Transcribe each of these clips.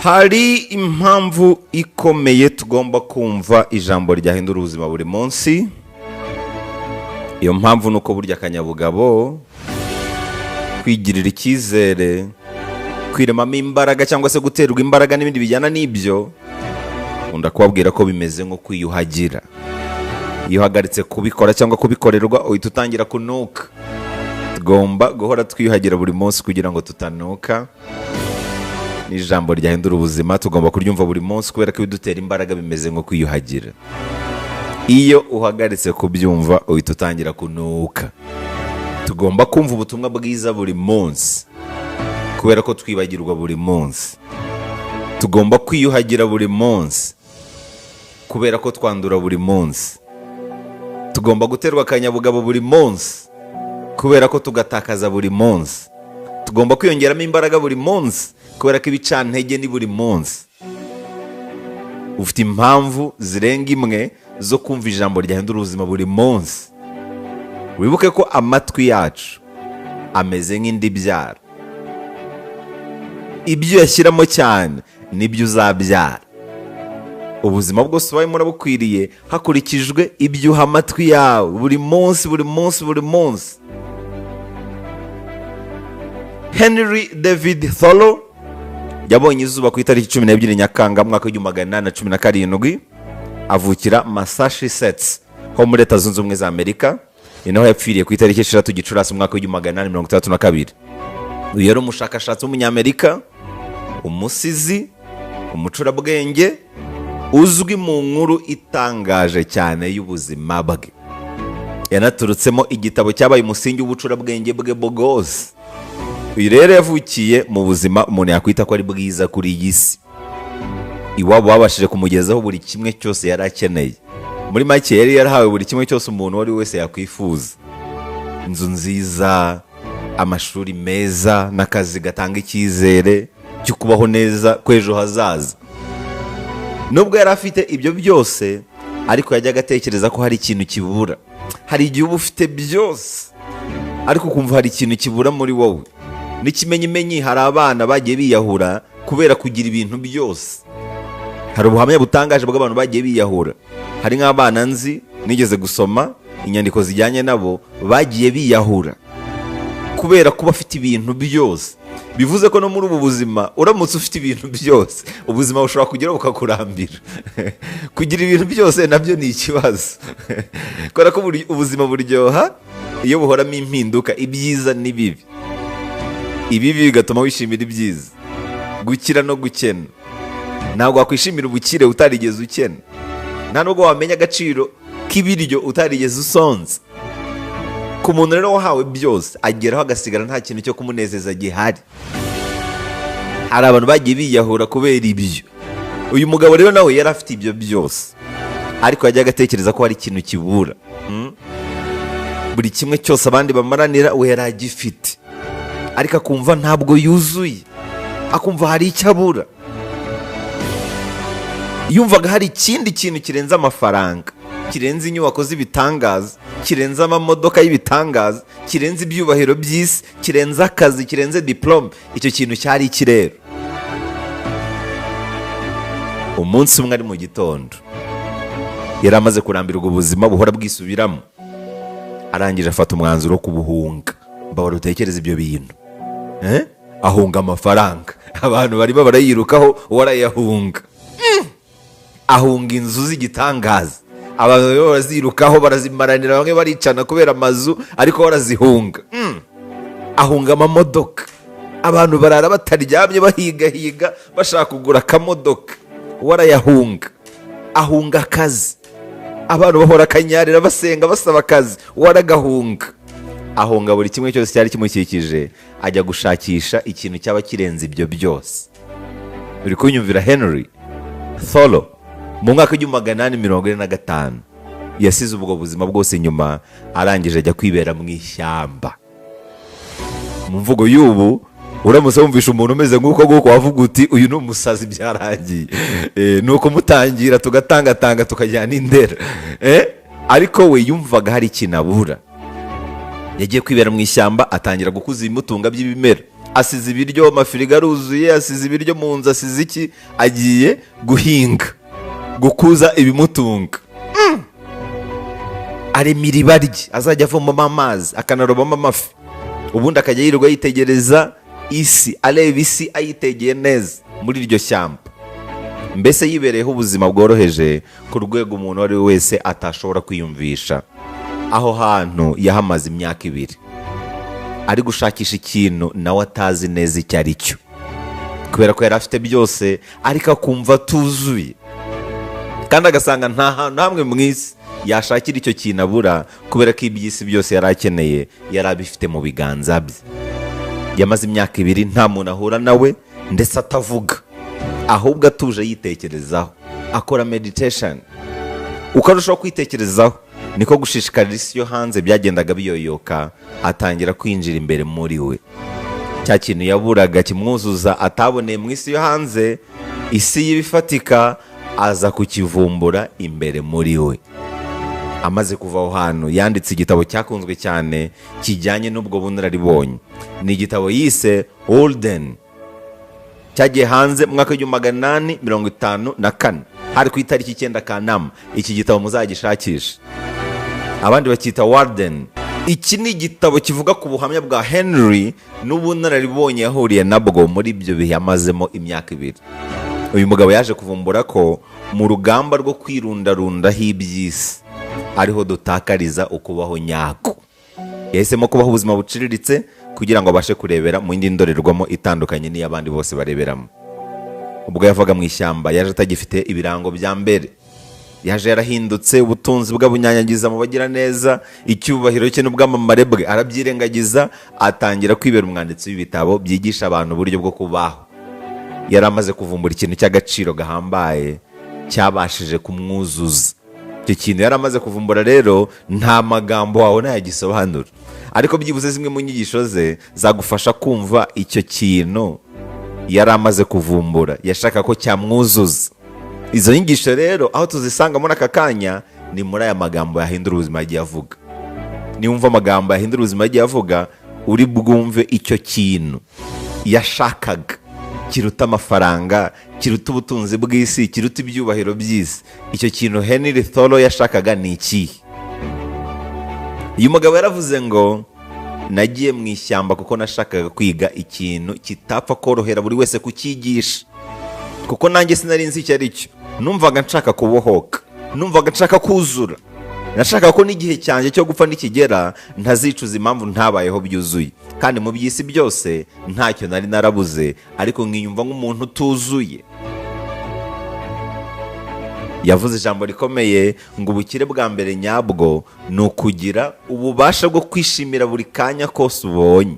hari impamvu ikomeye tugomba kumva ijambo ryahindura ubuzima buri munsi. Iyo mpamvu nuko burya akanyabugabo, kwigirira icyizere, kwiremamo imbaraga cyangwa se guterwa imbaraga n'ibindi bijyana n'ibyo, nkunda kubabwira ko bimeze nko kwiyuhagira. Iyo uhagaritse kubikora cyangwa kubikorerwa uhita utangira kunuka. Tugomba guhora twiyuhagira buri munsi kugira ngo tutanuka. N'ijambo ryahindura ubuzima tugomba kuryumva buri munsi kubera ko bidutera imbaraga, bimeze nko kwiyuhagira. Iyo uhagaritse kubyumva uhita utangira kunuka. Tugomba kumva ubutumwa bwiza buri munsi kubera ko twibagirwa buri munsi. Tugomba kwiyuhagira buri munsi kubera ko twandura buri munsi. Tugomba guterwa akanyabugabo buri munsi kubera ko tugatakaza buri munsi. Tugomba kwiyongeramo imbaraga buri munsi kubera ko ibicantege ni buri munsi. Ufite impamvu zirenga imwe zo kumva ijambo ryahindura ubuzima buri munsi. Wibuke ko amatwi yacu ameze nk'indibyara. Ibyo yashyiramo cyane nibyo uzabyara. Ubuzima bwose ubaye murabukwiriye hakurikijwe ibyo uha amatwi yawe buri munsi buri munsi buri munsi. Henry David Thoreau yabonye izuba ku itariki 12 Nyakanga mu mwaka w'1817. Avukira Massachusetts ho muri Leta Zunze Ubumwe za Amerika. Ni naho yapfiriye ku itariki 6 Gicurasi mu mwaka w'1862. Uyu yari umushakashatsi w'umunyamerika, umusizi, umucurabwenge, uzwi mu nkuru itangaje cyane y'ubuzima bwe. Yanaturutsemo igitabo cyabaye umusingi w'ubucurabwenge bwe bwose. Uyu rero yavukiye mu buzima umuntu yakwita ko ari bwiza kuri iyi si. Iwabo babashije kumugezaho buri kimwe cyose yari akeneye. Muri make yari yarahawe buri kimwe cyose umuntu wari wese yakwifuza. Inzu nziza, amashuri meza, n'akazi gatanga icyizere cyo kubaho neza kw'ejo hazaza. Nubwo yari afite ibyo byose, ariko yajyaga atekereza ko hari ikintu kibura. Hari igihe uba ufite byose ariko ukumva hari ikintu kibura muri wowe. N'ikimenyimenyi hari abana bagiye biyahura kubera kugira ibintu byose. Hari ubuhamya butangaje bw'abantu bagiye biyahura. Hari nk'abana nzi nigeze gusoma inyandiko zijyanye nabo bagiye biyahura kubera kuba afite ibintu byose. Bivuze ko no muri ubu buzima uramutse ufite ibintu byose, ubuzima bushobora kugera bukakurambira. Kugira ibintu byose nabyo ni ikibazo. Kubera ko ubuzima buryoha iyo buhoramo impinduka, ibyiza n'ibibi. Ibibi bigatuma wishimira ibyiza. Gukira no gukena. Ntabwo wakwishimira ubukire utarigeze ukena. Nta nubwo wamenya agaciro k'ibiryo utarigeze usonza. Ku muntu rero wahawe byose ageraho agasigara nta kintu cyo kumunezeza gihari. Hari abantu bagiye biyahura kubera ibyo. Uyu mugabo rero nawe yari afite ibyo byose, ariko yajyaga atekereza ko hari ikintu kibura. Buri kimwe cyose abandi bamaranira we yari agifite, ariko akumva ntabwo yuzuye, akumva hari icyo abura. Yumvaga hari ikindi kintu kirenze amafaranga, kirenze inyubako z'ibitangaza, kirenze amamodoka y'ibitangaza, kirenze ibyubahiro by'isi, kirenze akazi, kirenze diplome. Icyo kintu cyari ikirere. Umunsi umwe ari mu gitondo, yari amaze kurambirwa ubuzima buhora bwisubiramo, arangije afata umwanzuro wo kubuhunga. Mbabara utekereza ibyo bintu. Ahunga amafaranga. Abantu barimo barayirukaho, warayahunga. Ahunga inzu z'igitangaza. Abantu barazirukaho barazimaranira, bamwe baricana kubera amazu ariko barazihunga. Ahunga amamodoka. Abantu barara bataryamye bahigahiga bashaka kugura akamodoka, warayahunga. Ahunga akazi. Abantu bahora akanyarira basenga basaba akazi, waragahunga. Ahunga buri kimwe cyose cyari kimukikije, ajya gushakisha ikintu cyaba kirenze ibyo byose. Uri kunyumvira? Henry Thoreau mu mwaka w'1845 yasize ubwo buzima bwose nyuma, arangije ajya kwibera mu ishyamba. Mu mvugo y'ubu uramutse wumvisha umuntu umeze nk'uko wavuga uti uyu ni umusazi byarangiye. Nuko mutangira tugatangatanga tukajyana indera. Ariko we yumvaga hari ikintu abura. Yagiye kwibera mu ishyamba, atangira gukuza ibimutunga by'ibimera. asize ibiryo, amafirigo aruzuye, asize ibiryo mu nzu, asize iki, agiye guhinga, gukuza ibimutunga. arema iriba rye azajya avomamo amazi akanarobamo amafi, ubundi akajya yirirwa yitegereza isi, areba isi ayitegeye neza muri iryo shyamba. Mbese yibereyeho ubuzima bworoheje ku rwego umuntu uwo ari we wese atashobora kwiyumvisha. Aho hantu yahamaze imyaka 2 ari gushakisha ikintu nawe atazi neza icyo ari cyo, kubera ko yari afite byose ariko akumva atuzuye, kandi agasanga nta hantu hamwe mu isi yashakira icyo kintu abura, kubera ko iby'isi byose yari akeneye yari abifite mu biganza bye. Yamaze imyaka 2 nta muntu ahura nawe ndetse atavuga, ahubwo atuje yitekerezaho, akora meditation. Uko arushaho kwitekerezaho niko gushishikarira isi yo hanze byagendaga biyoyoka, atangira kwinjira imbere muri we. Cya kintu yaburaga kimwuzuza ataboneye mu isi yo hanze, isi y'ibifatika, aza kukivumbura imbere muri we. Amaze kuva aho hantu yanditse igitabo cyakunzwe cyane kijyanye n'ubwo bunararibonye. Ni igitabo yise Holden, cyagiye hanze mu mwaka w'1854, hari ku itariki 9 Kanama. Iki gitabo muzagishakisha, abandi bakita Warden. Iki ni igitabo kivuga ku buhamya bwa Henry n'ubunararibonye yahuriye nabwo muri ibyo bihe yamazemo imyaka 2. Uyu mugabo yaje kuvumbura ko mu rugamba rwo kwirundarundaho iby'isi ariho dutakariza ukubaho nyako. Yahisemo kubaho ubuzima buciriritse kugira ngo abashe kurebera mu yindi ndorerwamo itandukanye n'iy'abandi bose bareberamo. Ubwo yavaga mu ishyamba yaje atagifite ibirango bya mbere, yaje yarahindutse, ubutunzi bwe bunyanyagiza mu bagira neza, icyubahiro cye n'ubwamamare bwe arabyirengagiza, atangira kwibera umwanditsi w'ibitabo byigisha abantu uburyo bwo kubaho. Yari amaze kuvumbura ikintu cy'agaciro gahambaye cyabashije kumwuzuza. Icyo kintu yari amaze kuvumbura rero nta magambo wabona yagisobanura, ariko byibuze zimwe mu nyigisho ze zagufasha kumva icyo kintu yari amaze kuvumbura yashaka ko cyamwuzuza. Izo nyigisho rero aho tuzisanga muri aka kanya ni muri aya magambo yahindura ubuzima yagiye avuga. Niwumva amagambo yahindura ubuzima yagiye avuga, uri bwumve icyo kintu yashakaga kiruta amafaranga, kiruta ubutunzi bw'isi, kiruta ibyubahiro by'isi. Icyo kintu Henry Thoreau yashakaga ni iki? Uyu mugabo yaravuze ngo, nagiye mu ishyamba kuko nashakaga kwiga ikintu kitapfa korohera buri wese kucyigisha, kuko nanjye sinari nzi icyo ari cyo. Numvaga nshaka kubohoka, numvaga nshaka kuzura, nashaka ko n'igihe cyanjye cyo gupfa nikigera ntazicuza impamvu ntabayeho byuzuye. Kandi mu by'isi byose ntacyo nari narabuze, ariko nkiyumva nk'umuntu utuzuye. Yavuze ijambo rikomeye ngo ubukire bwa mbere nyabwo ni ukugira ububasha bwo kwishimira buri kanya kose ubonye.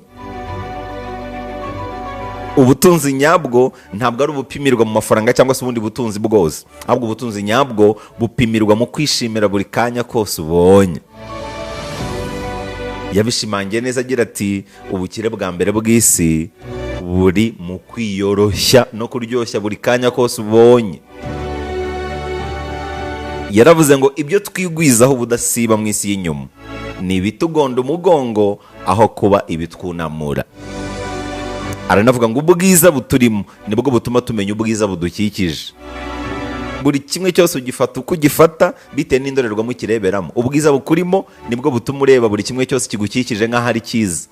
Ubutunzi nyabwo ntabwo ari ubupimirwa mu mafaranga cyangwa se ubundi butunzi bwose, ahubwo ubutunzi nyabwo bupimirwa mu kwishimira buri kanya kose ubonye. Yabishimangiye neza agira ati, ubukire bwa mbere bw'isi buri mu kwiyoroshya no kuryoshya buri kanya kose ubonye. Yaravuze ngo ibyo twigwizaho ubudasiba mu isi y'inyuma ni ibitugonda umugongo aho kuba ibitwunamura. Aranavuga ngo ubwiza buturimo nibwo butuma tumenya ubwiza budukikije. Buri kimwe cyose ugifata uko ugifata bitewe n'indorerwamo ukireberamo. Ubwiza bukurimo nibwo butuma ureba buri kimwe cyose kigukikije nk'aho ari cyiza.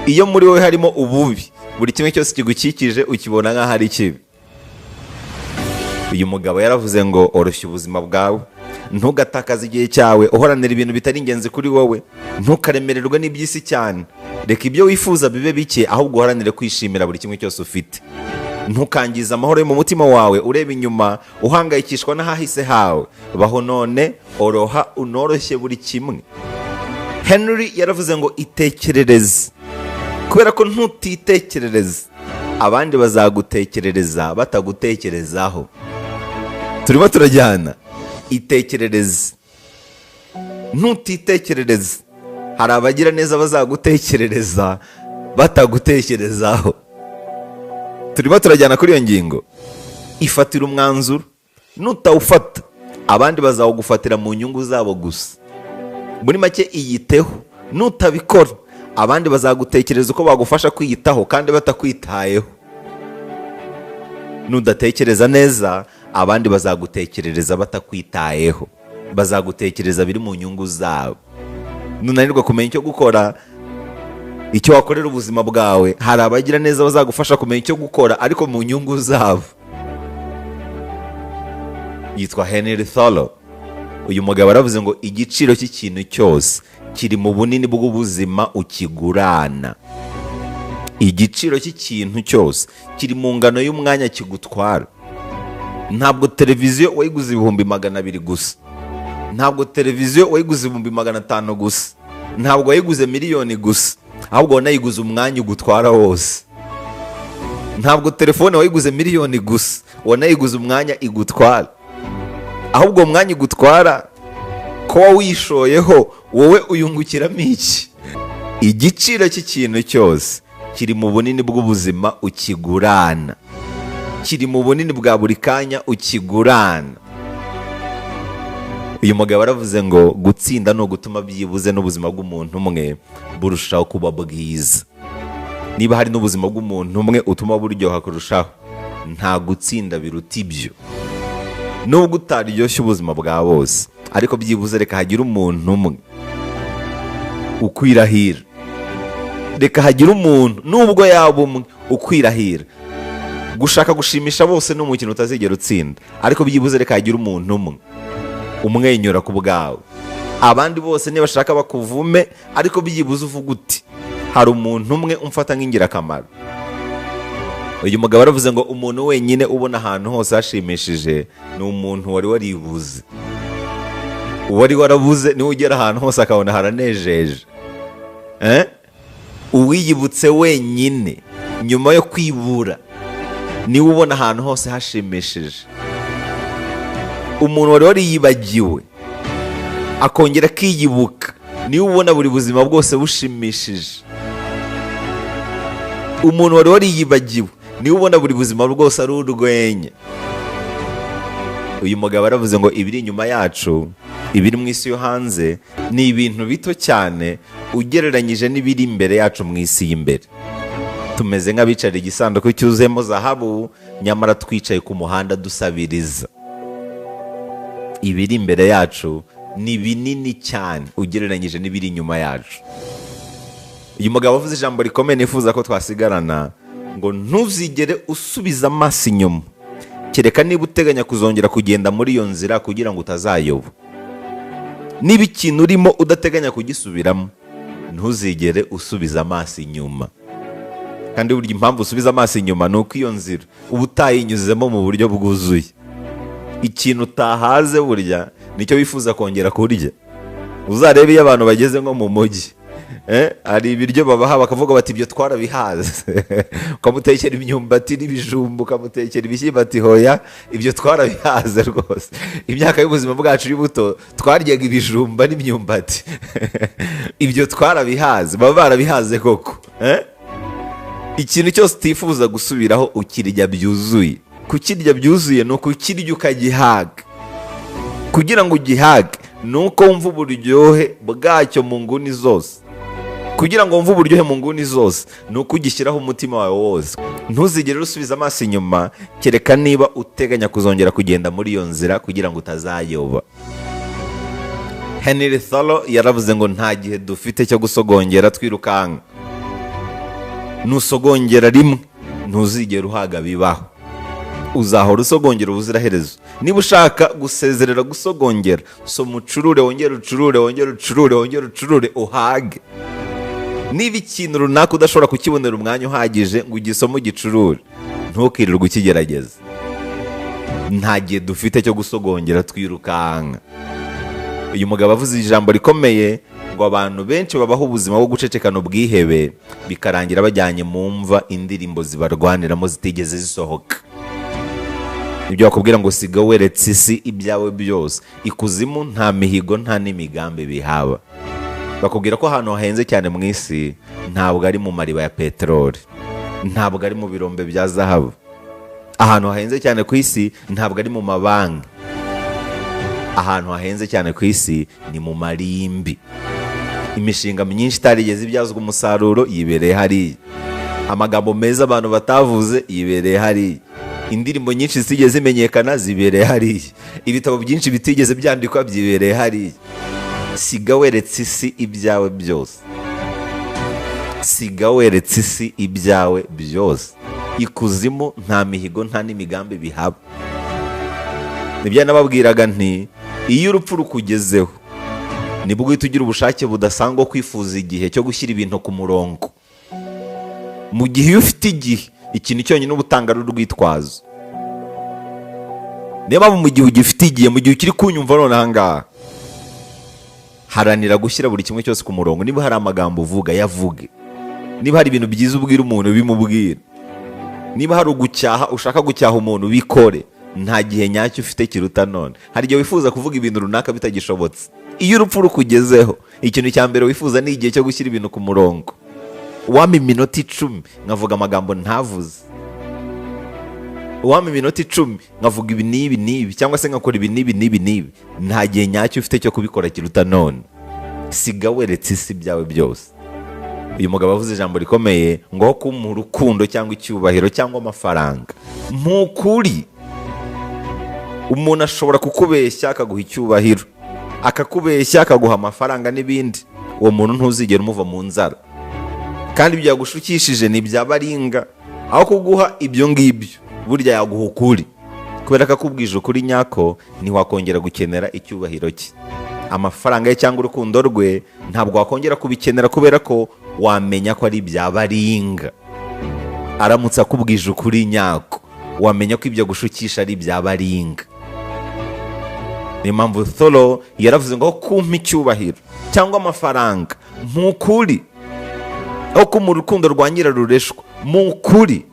Iyo muri wowe harimo ububi, buri kimwe cyose kigukikije ukibona nk'aho ari kibi. Uyu mugabo yaravuze ngo, oroshya ubuzima bwawe, ntugatakaze igihe cyawe uhoranira ibintu bitari ingenzi kuri wowe, ntukaremererwe n'iby'isi cyane. Reka ibyo wifuza bibe bike, ahubwo uharanire kwishimira buri kimwe cyose ufite. Ntukangize amahoro yo mu mutima wawe ureba inyuma uhangayikishwa n'ahahise hawe. Baho none, oroha unoroshye buri kimwe. Henry yaravuze ngo, itekerereze, kubera ko ntutitekerereza abandi bazagutekerereza batagutekerezaho. Turimo turajyana. Itekerereze, ntutitekerereze hari abagira neza bazagutekerereza batagutekerezaho. Turimo turajyana kuri iyo ngingo. Ifatira umwanzuro, nutawufata abandi bazawugufatira mu nyungu zabo gusa. Muri make iyiteho, nutabikora abandi bazagutekereza uko bagufasha kwiyitaho kandi batakwitayeho. Nudatekereza neza, abandi bazagutekerereza batakwitayeho, bazagutekereza biri mu nyungu zabo. Nunanirwa kumenya icyo gukora, icyo wakorera ubuzima bwawe, hari abagira neza bazagufasha kumenya icyo gukora ariko mu nyungu zabo. Yitwa Henry Thoreau. Uyu mugabo aravuze ngo igiciro cy'ikintu cyose kiri mu bunini bw'ubuzima ukigurana. Igiciro cy'ikintu cyose kiri mu ngano y'umwanya kigutwara. Ntabwo televiziyo wayiguze 200,000 gusa, ntabwo televiziyo wayiguze 500,000 gusa, ntabwo wayiguze miliyoni gusa, ahubwo wanayiguze umwanya ugutwara wose. Ntabwo telefone wayiguze miliyoni gusa, wanayiguze umwanya igutwara, ahubwo umwanya igutwara ko wawishoyeho wowe uyungukiramo iki? Igiciro cy'ikintu cyose kiri mu bunini bw'ubuzima ukigurana, kiri mu bunini bwa buri kanya ukigurana. Uyu mugabo aravuze ngo gutsinda no gutuma byibuze n'ubuzima bw'umuntu umwe burushaho kuba bwiza. Niba hari n'ubuzima bw'umuntu umwe utuma buryoha kurushaho, nta gutsinda biruta ibyo. Nubwo utaryoshye ubuzima bwa bose, ariko byibuze reka hagire umuntu umwe ukwirahira. Reka hagire umuntu nubwo yaba umwe ukwirahira. Gushaka gushimisha bose ni umukino utazigera utsinda, ariko byibuze reka hagire umuntu umwe umwenyura ku bwawe. Abandi bose nibashaka bakuvume, ariko byibuze uvuga uti hari umuntu umwe umfata nk'ingirakamaro. Uyu mugabo aravuze ngo umuntu wenyine ubona ahantu hose hashimishije ni umuntu wari waribuze. Uwari warabuze niwe ugera ahantu hose akabona haranejeje. Uwiyibutse wenyine nyuma yo kwibura niwe ubona ahantu hose hashimishije. Umuntu wari wariyibagiwe akongera akiyibuka niwe ubona buri buzima bwose bushimishije. Umuntu wari wariyibagiwe niwe ubona buri buzima bwose ari urwenya. Uyu mugabo aravuze ngo ibiri inyuma yacu, ibiri mu isi yo hanze, ni ibintu bito cyane ugereranyije n'ibiri imbere yacu mu isi y'imbere. Tumeze nk'abicara igisanduku cyuzuyemo zahabu, nyamara twicaye ku muhanda dusabiriza. Ibiri imbere yacu ni binini cyane ugereranyije n'ibiri inyuma yacu. Uyu mugabo avuze ijambo rikomeye nifuza ko twasigarana, ngo ntuzigere usubiza amaso inyuma, kereka niba uteganya kuzongera kugenda muri iyo nzira kugira ngo utazayoba. Niba ikintu urimo udateganya kugisubiramo, ntuzigere usubiza amaso inyuma. Kandi burya impamvu usubiza amaso inyuma ni uko iyo nzira uba utayinyuzemo mu buryo bwuzuye. Ikintu utahaze burya nicyo wifuza kongera kurya. Uzarebe iyo abantu bageze nko mu mujyi, hari ibiryo babaha bakavuga bati ibyo twarabihaze. Ukamutekera imyumbati n'ibijumba, ukamutekera ibishyimbo, ati hoya ibyo twarabihaze rwose. Imyaka y'ubuzima bwacu y'ubuto twaryaga ibijumba n'imyumbati. Ibyo twarabihaze, baba barabihaze koko. Ikintu cyose utifuza gusubiraho ukirya byuzuye. Kukirya byuzuye ni ukukirya ukagihaga. Kugira ngo ugihage ni uko wumva uburyohe bwacyo mu nguni zose. Kugira ngo wumve uburyohe mu nguni zose ni uko ugishyiraho umutima wawe wose. Ntuzigere usubiza amaso inyuma, kereka niba uteganya kuzongera kugenda muri iyo nzira kugira ngo utazayoba. Henry Thoreau yaravuze ngo nta gihe dufite cyo gusogongera twirukanka. Nusogongera rimwe ntuzigera uhaga bibaho. Uzahora usogongera ubuziraherezo. Niba ushaka gusezerera gusogongera, soma ucurure, wongere ucurure, wongere ucurure, wongere ucurure, uhage. Niba ikintu runaka udashobora kukibonera umwanya uhagije ngo ugisome ugicurure, ntukirirwe ukigerageza. Nta gihe dufite cyo gusogongera twirukanka. Uyu mugabo avuze ijambo rikomeye ngo abantu benshi babaho ubuzima bwo gucecekana ubwihebe, bikarangira bajyanye mu mva indirimbo zibarwaniramo zitigeze zisohoka. Ibyo bakubwira ngo siga weretse isi ibyawe byose, ikuzimu nta mihigo nta n'imigambi bihaba. Bakubwira ko ahantu hahenze cyane mu isi ntabwo ari mu mariba ya peteroli, ntabwo ari mu birombe bya zahabu. Ahantu hahenze cyane ku isi ntabwo ari mu mabanki. Ahantu hahenze cyane ku isi ni mu marimbi. imishinga myinshi itarigeze ibyazwa umusaruro yibereye hariya, amagambo meza abantu batavuze yibereye hariya, indirimbo nyinshi zitigeze zimenyekana zibereye hariya, ibitabo byinshi bitigeze byandikwa byibereye hariya. Siga weretse isi ibyawe byose, siga weretse isi ibyawe byose. Ikuzimu nta mihigo nta n'imigambi bihaba. Nibyo nababwiraga nti iyo urupfu rukugezeho nibwo uhita ugira ubushake budasanzwe kwifuza igihe cyo gushyira ibintu ku murongo. Mu gihe iyo ufite igihe, ikintu cyonyine uba utanga ari urwitwazo. Niba mu gihe ugifite igihe, mu gihe ukiri kunyumva none ahangaha, haranira gushyira buri kimwe cyose ku murongo. Niba hari amagambo uvuga yavuge, niba hari ibintu byiza ubwira umuntu bimubwira, niba hari ugucyaha ushaka gucyaha umuntu bikore. Nta gihe nyacyo ufite kiruta none. Hari igihe wifuza kuvuga ibintu runaka bitagishobotse. Iyo urupfu rukugezeho, ikintu cya mbere wifuza ni igihe cyo gushyira ibintu ku murongo. Wampa iminota 10 nkavuga amagambo ntavuze, wampa iminota 10 nkavuga ibi n'ibi n'ibi, cyangwa se ngakora ibi n'ibi n'ibi n'ibi. Nta gihe nyacyo ufite cyo kubikora kiruta none. Siga weretse isi byawe byose. Uyu mugabo avuze ijambo rikomeye ngo kumuha urukundo cyangwa icyubahiro cyangwa amafaranga. Nk'ukuri umuntu ashobora kukubeshya akaguha icyubahiro, akakubeshya akaguha amafaranga n'ibindi. Uwo muntu ntuzigera umuva mu nzara, kandi ibyo yagushukishije ni ibyabaringa. Aho kuguha ibyo ngibyo, burya yaguha ukuri, kubera ko akubwije ukuri nyako, ntiwakongera gukenera icyubahiro cye. Amafaranga ye cyangwa urukundo rwe ntabwo wakongera kubikenera, kubera ko wamenya ko ari ibyabaringa. Aramutse akubwije ukuri nyako, wamenya ko ibyo gushukisha ari ibyabaringa. Niyo mpamvu Thoreau yaravuze ngo kumpa icyubahiro cyangwa amafaranga nk'ukuri, aho kumuha urukundo rwa nyirarureshwa mu kuri.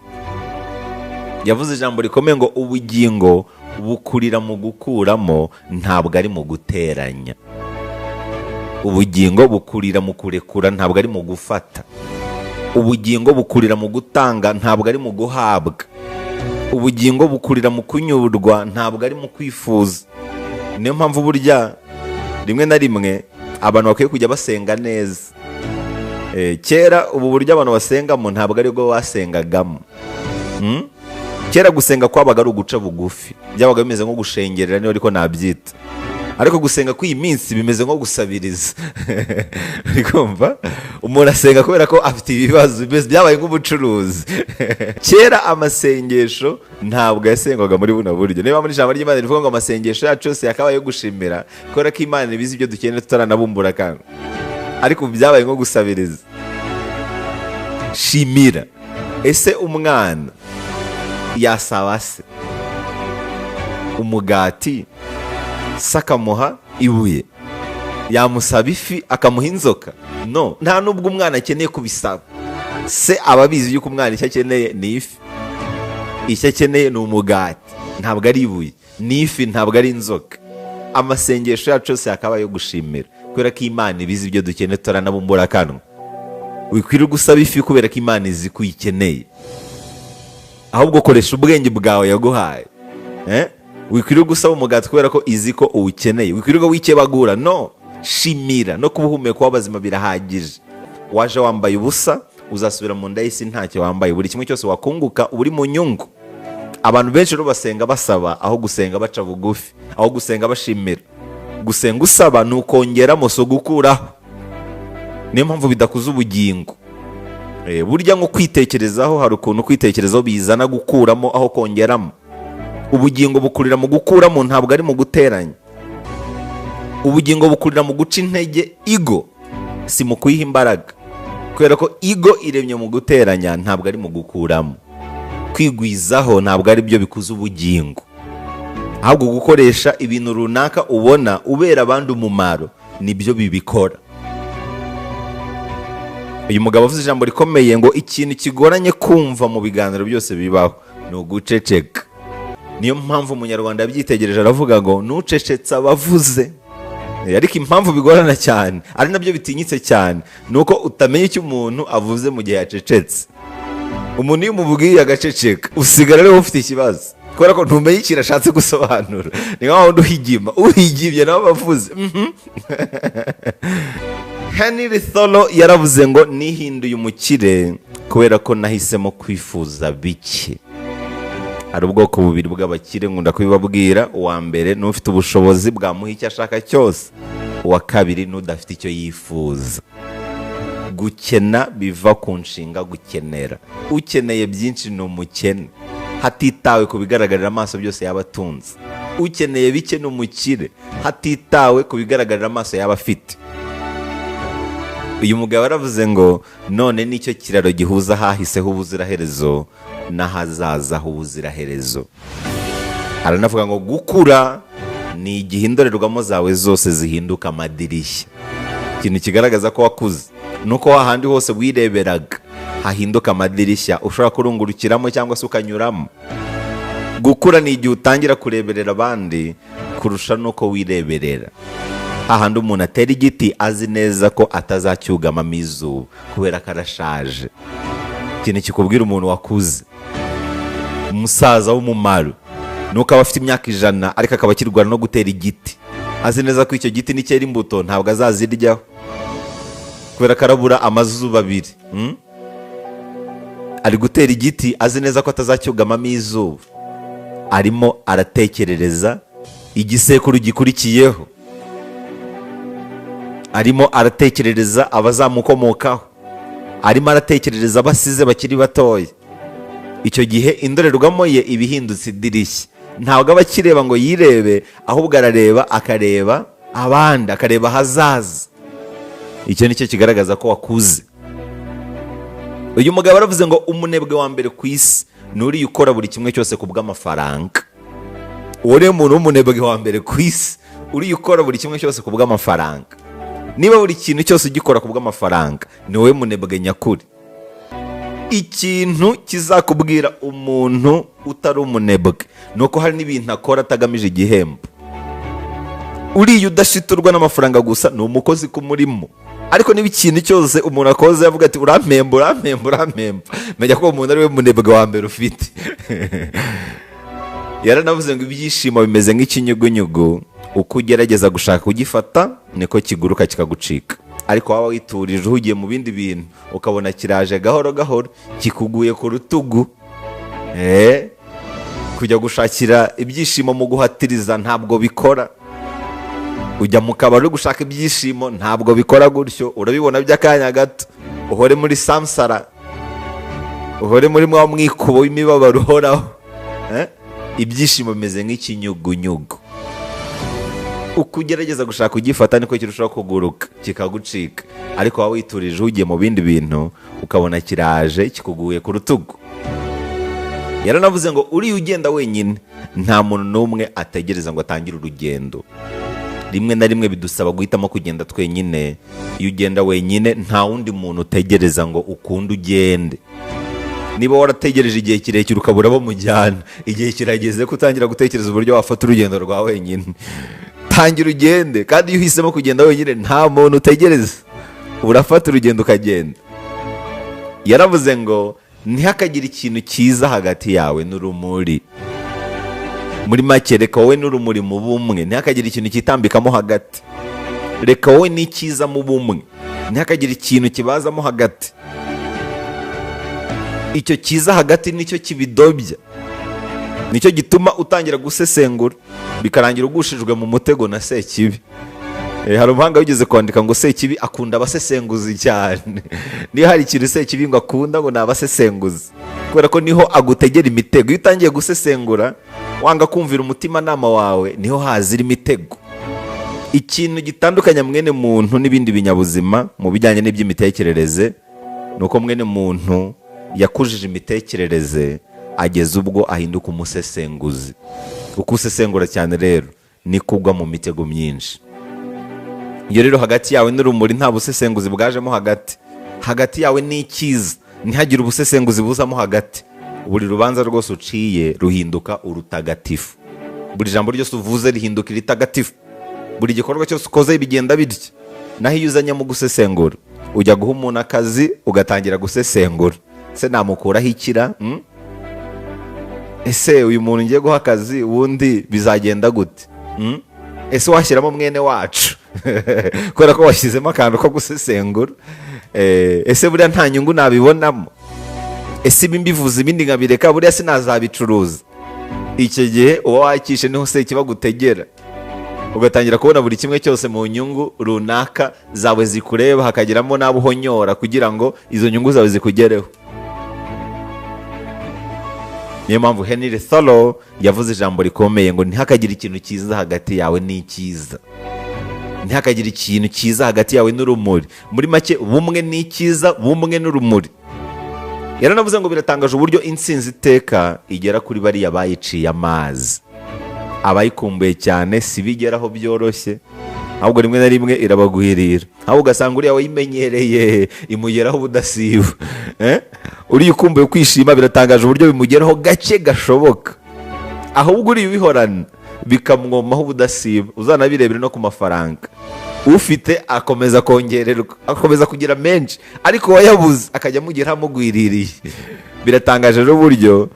Yavuze ijambo rikomeye ngo ubugingo bukurira mu gukuramo, ntabwo ari mu guteranya. Ubugingo bukurira mu kurekura, ntabwo ari mu gufata. Ubugingo bukurira mu gutanga, ntabwo ari mu guhabwa. Ubugingo bukurira mu kunyurwa, ntabwo ari mu kwifuza. Niyo mpamvu burya rimwe na rimwe abantu bakwiye kujya basenga neza. Kera ubu buryo abantu basengamo ntabwo ari bwo basengagamo. Kera gusenga kwabaga ari uguca bugufi, byabaga bimeze nko gushengerera, niyo ariko nabyita. Ariko gusenga kw'iyi minsi bimeze nko gusabiriza. Urikumva? Umuntu asenga kubera ko afite ibibazo, byabaye nk'ubucuruzi. Kera amasengesho ntabwo yasengwaga muri buno buryo. Niba muri ijambo ry'Imana rivuga ngo amasengesho yacu yose yakabaye yo gushimira, kubera ko Imana ibizi ibyo dukeneye tutaranabumbura kandi. Ariko byabaye nko gusabiriza. Shimira. Ese umwana yasaba se umugati, sakamuha ibuye? Yamusaba ifi akamuha inzoka? No, nta nubwo umwana akeneye kubisaba. Se ababizi yuko umwana icyo akeneye ni ifi, icyo akeneye ni umugati, ntabwo ari ibuye. Ni ifi, ntabwo ari inzoka. Amasengesho yacu yose yakabaye yo gushimira, kubera ko Imana ibizi ibyo dukeneye tutaranabumbura kanwa. Wikwiriye gusaba ifi kubera ko Imana izi ko uyikeneye, ahubwo koresha ubwenge bwawe yaguhaye. Wikwiriye gusaba umugati kubera ko izi ko uwukeneye. Wikwiriye wikebagura. No, shimira. No kubuhumeka w'abazima birahagije. Waje wambaye ubusa, uzasubira mu nda y'isi ntacyo wambaye. Buri kimwe cyose wakunguka uri mu nyungu. Abantu benshi rero basenga basaba aho gusenga baca bugufi, aho gusenga bashimira. Gusenga usaba ni ukongeramo, so gukuraho. Niyo mpamvu bidakuza ubugingo. Burya nko kwitekerezaho, hari ukuntu kwitekerezaho bizana gukuramo aho kongeramo. Ubugingo bukurira mu gukuramo, ntabwo ari mu guteranya. Ubugingo bukurira mu guca intege ego, si mu kuyiha imbaraga, kubera ko ego iremye mu guteranya, ntabwo ari mu gukuramo. Kwigwizaho ntabwo ari byo bikuza ubugingo, ahubwo gukoresha ibintu runaka ubona ubera abandi umumaro nibyo bibikora. Uyu mugabo avuze ijambo rikomeye ngo ikintu kigoranye kumva mu biganiro byose bibaho ni uguceceka. Niyo mpamvu umunyarwanda yabyitegereje aravuga ngo nucecetse abavuze. Ariko impamvu bigorana cyane, ari nabyo bitinyitse cyane, nuko utamenya icyo umuntu avuze mu gihe yacecetse. Umuntu iyo umubwiye agaceceka, usigara rero ufite ikibazo, kubera ko ntumenye ikintu ashatse gusobanura. Ni nkaho uhigima, uhigimye nawe abavuze. Henry Thoreau yaravuze ngo nihinduye umukire kubera ko nahisemo kwifuza bike. Hari ubwoko bubiri bw'abakire nkunda kubibabwira. Uwa mbere ni ufite ubushobozi bwamuha icyo ashaka cyose, uwa kabiri ni udafite icyo yifuza. Gukena biva ku nshinga gukenera. Ukeneye byinshi ni umukene, hatitawe ku bigaragarira amaso byose yaba atunze. Ukeneye bike ni umukire, hatitawe ku bigaragarira amaso yaba afite. Uyu mugabo yaravuze ngo none nicyo kiraro gihuza hahiseho ubuziraherezo n'ahazaza h'ubuziraherezo. Aranavuga ngo gukura ni igihe indorerwamo zawe zose zihinduka amadirishya. Ikintu kigaragaza ko wakuze nuko hahandi hose wireberaga hahinduka amadirishya ushobora kurungurukiramo cyangwa se ukanyuramo. Gukura ni igihe utangira kureberera abandi kurusha nuko wireberera. Hahandi umuntu atera igiti azi neza ko atazacyugamamo izuba kubera ko arashaje. Ikintu kikubwira umuntu wakuze, umusaza w'umumaro, nuko aba afite imyaka 100 ariko akaba akirwana no gutera igiti, azi neza ko icyo giti nicyera imbuto ntabwo azaziryaho kubera ko arabura amazuba abiri. Ari gutera igiti azi neza ko atazacyugamamo izuba, arimo aratekerereza igisekuru gikurikiyeho, arimo aratekerereza abazamukomokaho, arimo aratekerereza abasize bakiri batoya. Icyo gihe indorerwamo ye ibihindutse idirishya. Ntabwo aba akireba ngo yirebe, ahubwo arareba akareba abandi, akareba ahazaza. Icyo nicyo kigaragaza ko wakuze. Uyu mugabo aravuze ngo umunebwe wa mbere ku isi nuriye ukora buri kimwe cyose ku bw'amafaranga. Uwo ni umuntu w'umunebwe wa mbere ku isi, uriye ukora buri kimwe cyose ku bw'amafaranga. Niba buri kintu cyose ugikora ku bw'amafaranga, ni wowe munebwe nyakuri. Ikintu kizakubwira umuntu utari umunebwe nuko hari n'ibintu akora atagamije igihembo. Uriye udashiturwa n'amafaranga gusa ni umukozi ku murimo. Ariko niba ikintu cyose umuntu akoze yavuga ati urampemba, menya ko umuntu ari we munebwe wa mbere ufite. Yaranavuze ngo ibyishimo bimeze nk'ikinyugunyugu, uko ugerageza gushaka kugifata niko kiguruka kikagucika. Ariko waba witurije uhugiye mu bindi bintu ukabona kiraje gahoro gahoro kikuguye ku rutugu. Kujya gushakira ibyishimo mu guhatiriza ntabwo bikora. Ujya mu kabari gushaka ibyishimo ntabwo bikora gutyo, urabibona by'akanya gato. Uhore muri samsara, uhore muri mwa mwikubo w'imibabaro uhoraho. Ibyishimo bimeze nk'ikinyugunyugu, uko ugerageza gushaka kugifata niko kirushaho kuguruka kikagucika. Ariko waba witurije ugiye mu bindi bintu ukabona kiraje kikuguye ku rutugu. Yaranavuze ngo uriye ugenda wenyine nta muntu n'umwe ategereza ngo atangire urugendo. Rimwe na rimwe bidusaba guhitamo kugenda twenyine. Iyo ugenda wenyine nta wundi muntu utegereza ngo ukunde ugende. Niba warategereje igihe kirekire ukabura abo mujyana, igihe kirageze ko utangira gutekereza uburyo wafata urugendo rwa wenyine. Tangira ugende, kandi iyo uhisemo kugenda wenyine nta muntu utegereza, urafata urugendo ukagenda. Yaravuze ngo ntihakagire ikintu cyiza hagati yawe n'urumuri. Muri make reka wowe n'urumuri mu bumwe, ntihakagire ikintu kitambikamo hagati. Reka wowe n'icyiza mu bumwe, ntihakagire ikintu kibazamo hagati. Icyo cyiza hagati nicyo kibidobya, nicyo gituma utangira gusesengura bikarangira ugushijwe mu mutego na Sekibi. Hari umuhanga wigeze kwandika ngo Sekibi akunda abasesenguzi cyane. Niyo hari ikintu Sekibi ngo akunda ngo ni abasesenguzi, kubera ko niho agutegera imitego. Iyo utangiye gusesengura wanga kumvira umutima nama wawe, niho hazira imitego. Ikintu gitandukanya mwene muntu n'ibindi binyabuzima mu bijyanye n'iby'imitekerereze nuko mwene muntu yakujije imitekerereze ageze ubwo ahinduka umusesenguzi. Uko usesengura cyane rero ni kugwa mu mitego myinshi. Iyo rero hagati yawe n'urumuri nta busesenguzi bwajemo hagati yawe n'icyiza ntihagire ubusesenguzi buzamo hagati, buri rubanza rwose uciye ruhinduka urutagatifu. Buri jambo ryose uvuze rihinduka iritagatifu. Buri gikorwa cyose ukoze bigenda bityo. Naho iyo uzanye mu gusesengura, ujya guha umuntu akazi ugatangira gusesengura. Se namukuraho ikira? Ese uyu muntu ngiye guha akazi ubundi bizagenda gute? Ese washyiramo mwene wacu kubera ko washyizemo akantu ko gusesengura. Ese buriya nta nyungu nabibonamo? Ese ibi mbivuze ibindi nkabireka, buriya sinazabicuruza? Icyo gihe uba wakishe niho se kibagutegera, ugatangira kubona buri kimwe cyose mu nyungu runaka zawe zikureba, hakageramo n'abo uhonyora kugira ngo izo nyungu zawe zikugereho. Niyo mpamvu Henry Thoreau yavuze ijambo rikomeye ngo ntihakagire ikintu cyiza hagati yawe n'icyiza, ntihakagire ikintu cyiza hagati yawe n'urumuri. Muri make bumwe n'icyiza, bumwe n'urumuri. Yaranavuze ngo biratangaje uburyo intsinzi iteka igera kuri bariya bayiciye amazi. Abayikumbuye cyane si bigeraho byoroshye, ahubwo rimwe na rimwe irabagwirira, aho ugasanga uriya wayimenyereye imugeraho ubudasiba. Uriya ukumbuye kwishima biratangaje uburyo bimugeraho gake gashoboka, ahubwo uriya ubihorana bikamwomaho ubudasiba. Uzanabirebere no ku mafaranga, ufite akomeza kongererwa, akomeza kugira menshi, ariko wayabuze akajya amugeraho amugwiririye. Biratangaje rero uburyo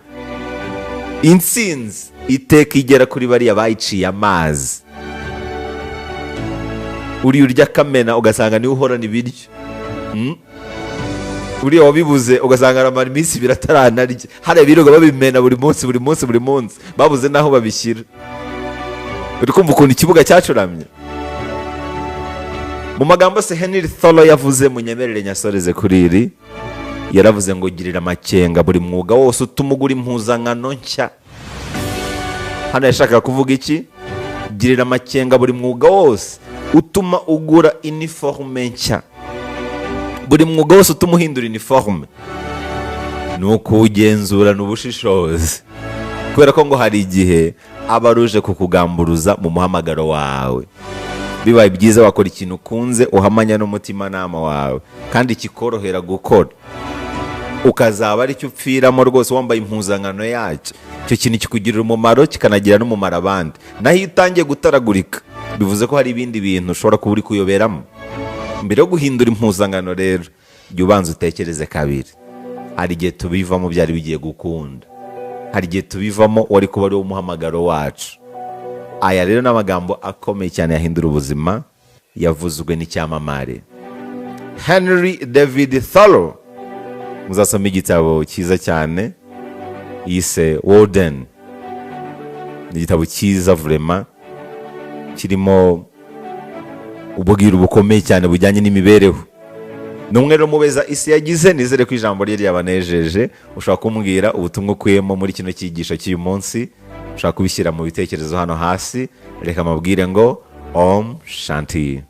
intsinzi iteka igera kuri bariya bayiciye amazi. Uriya urya akamena ugasanga niwe uhorana ibiryo, uriya wabibuze ugasanga aramara iminsi ibiri ataranarya, hariya birirwa babimena buri munsi buri munsi buri munsi, babuze n'aho babishyira. Uri kumva ukuntu ikibuga cyacuramye? Mu magambo se Henry Thoreau yavuze, munyemerere nyasoreze kuri iri, yaravuze ngo girira amakenga buri mwuga wose utuma ugura impuzankano nshya. Hano yashakaga kuvuga iki? Girira amakenga buri mwuga wose utuma ugura iniforume nshya. Buri mwuga wose utuma uhindura iniforume ni ukuwugenzurana ubushishozi, kubera ko ngo hari igihe aba aruje kukugamburuza mu muhamagaro wawe. Bibaye byiza wakora ikintu ukunze, uhamanya n'umutimanama wawe kandi kikorohera gukora, ukazaba ari cyo upfiramo rwose wambaye impuzankano yacyo. Icyo kintu kikugirira umumaro, kikanagira n'umumaro abandi. Naho iyo utangiye gutaragurika, bivuze ko hari ibindi bintu ushobora kuba uri kuyoberamo. Mbere yo guhindura impuzankano rero, jya ubanza utekereze kabiri. Hari igihe tubivamo byari bigiye gukunda, hari igihe tubivamo wari kuba ari wo muhamagaro wacu. Aya rero ni amagambo akomeye cyane yahindura ubuzima, yavuzwe n'icyamamare Henry David Thoreau. Muzasoma igitabo cyiza cyane yise Warden. Ni igitabo cyiza vraiment, kirimo ububwiro bukomeye cyane bujyanye n'imibereho. Numwe rero mubeza isi yagize, nizere ko ijambo rye ryabanejeje. Ushaka kumbwira ubutumwa ukuyemo muri kino cyigisho cy'uyu munsi, ushaka kubishyira mu bitekerezo hano hasi. Reka mabwire ngo Om Shanti.